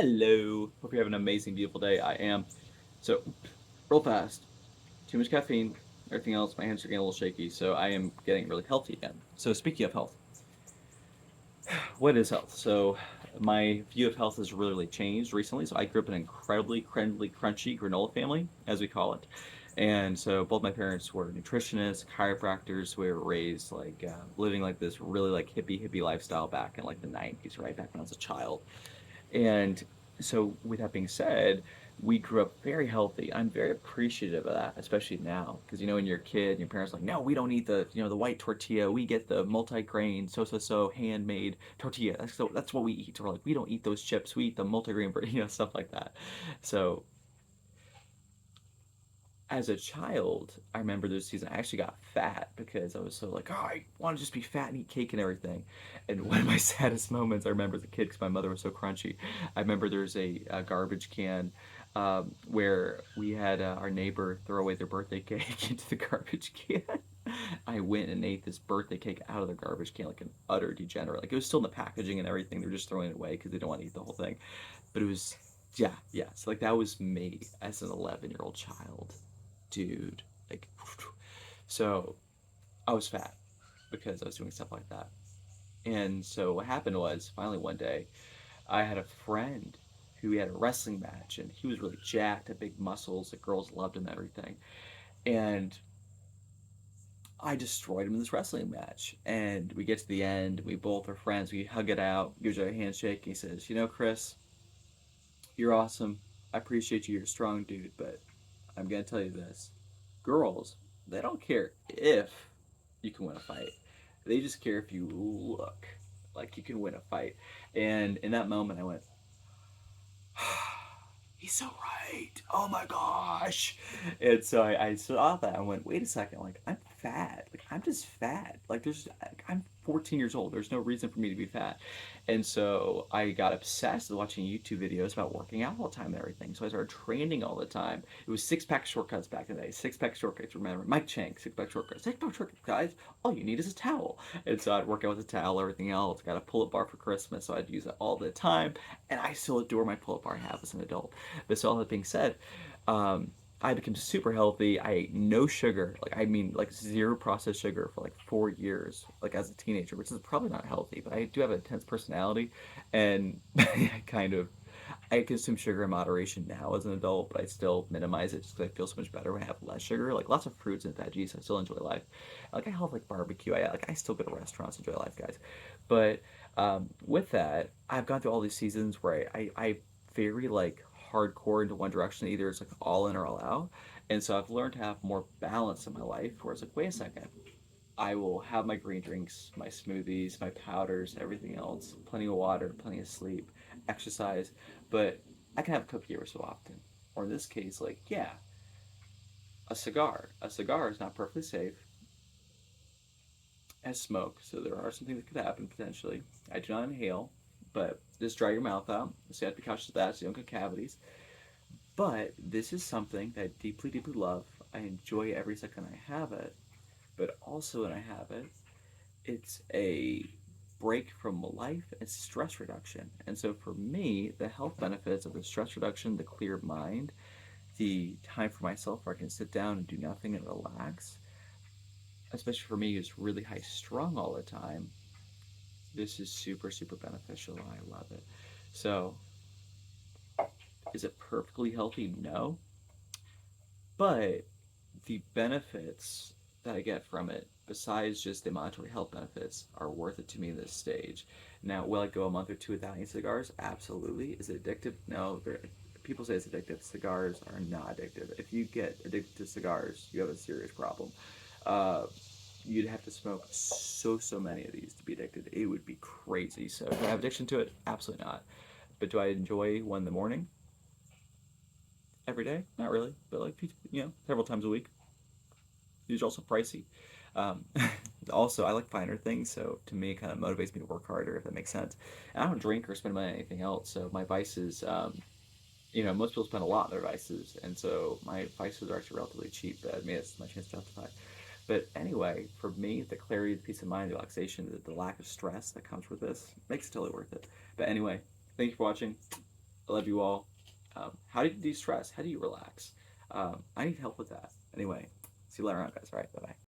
Hello. Hope you have an amazing, beautiful day. I am. So, real fast. Too much caffeine, everything else. My hands are getting a little shaky, so I am getting really healthy again. So, speaking of health, what is health? So, my view of health has really changed recently. So, I grew up in an incredibly crunchy granola family, as we call it. And so, both my parents were nutritionists, chiropractors. We were raised living like this really like hippie lifestyle back in like the 90s, right? Back when I was a child. And so, with that being said, we grew up very healthy. I'm very appreciative of that, especially now, because when you're a kid, and your parents are like, no, we don't eat the white tortilla. We get the multi-grain, handmade tortilla. That's what we eat. Or like, we don't eat those chips. We eat the multi-grain, stuff like that. So as a child, I remember this season I actually got fat because I was so like, oh, I want to just be fat and eat cake and everything. And one of my saddest moments, I remember as a kid because my mother was so crunchy. I remember there's a garbage can where we had our neighbor throw away their birthday cake into the garbage can. I went and ate this birthday cake out of the garbage can like an utter degenerate. Like it was still in the packaging and everything. They were just throwing it away because they don't want to eat the whole thing. But it was, yeah, yeah. So like that was me as an 11-year-old child, dude. Like, so I was fat because I was doing stuff like that. And so what happened was finally one day I had a friend who had a wrestling match and he was really jacked, had big muscles, the girls loved him, everything. And I destroyed him in this wrestling match. And we get to the end, we both are friends, we hug it out, gives her a handshake, and he says, Chris, you're awesome. I appreciate you, you're a strong dude, but I'm gonna tell you this. Girls, they don't care if you can win a fight. They just care if you look like you can win a fight. And in that moment I went, he's so right. Oh my gosh. And so I saw that. I went, wait a second. Like, I'm fat. Like, I'm just fat. I'm 14 years old. There's no reason for me to be fat. And so I got obsessed with watching YouTube videos about working out all the time and everything. So I started training all the time. It was six pack shortcuts back in the day. Six pack shortcuts. Remember, Mike Chang, six pack shortcuts. Six pack shortcuts, guys. All you need is a towel. And so I'd work out with a towel, everything else. Got a pull up bar for Christmas. So I'd use it all the time. And I still adore my pull up bar I have as an adult. But so all that being said, I became super healthy. I ate no sugar, like zero processed sugar for like 4 years, like as a teenager, which is probably not healthy. But I do have an intense personality, and I consume sugar in moderation now as an adult, but I still minimize it just because I feel so much better when I have less sugar. Like lots of fruits and veggies, I still enjoy life. Like I have like barbecue. I still go to restaurants, enjoy life, guys. But with that, I've gone through all these seasons where I very like hardcore into one direction. Either it's like all in or all out. And so I've learned to have more balance in my life where it's like, wait a second. I will have my green drinks, my smoothies, my powders, everything else, plenty of water, plenty of sleep, exercise, but I can have a cookie every so often. Or in this case, like, yeah, a cigar. A cigar is not perfectly safe as smoke, so there are some things that could happen potentially. I do not inhale, but just dry your mouth out. So you have to be cautious of that so you don't get cavities. But this is something that I deeply love. I enjoy every second I have it, but also when I have it, it's a break from life and stress reduction. And so for me, the health benefits of the stress reduction, the clear mind, the time for myself where I can sit down and do nothing and relax, especially for me who's really high strung all the time, this is super beneficial. I love it. So, is it perfectly healthy? No. But the benefits that I get from it, besides just the monetary health benefits, are worth it to me this stage. Now, will I go a month or two without eating cigars? Absolutely. Is it addictive? No. People say it's addictive. Cigars are not addictive. If you get addicted to cigars, you have a serious problem. Uh, you'd have to smoke so many of these to be addicted. It would be crazy. So, do I have addiction to it? Absolutely not. But do I enjoy one in the morning? Every day? Not really, but like several times a week. These are also pricey. Um, also, I like finer things, so to me, it kind of motivates me to work harder, if that makes sense. And I don't drink or spend money on anything else, so my vices, most people spend a lot on their vices, and so my vices are actually relatively cheap. But I mean, it's my chance to justify. But anyway, for me, the clarity, the peace of mind, the relaxation, the lack of stress that comes with this makes it totally worth it. But anyway, thank you for watching. I love you all. How do you de stress? How do you relax? I need help with that. Anyway, see you later on, guys. All right, bye bye.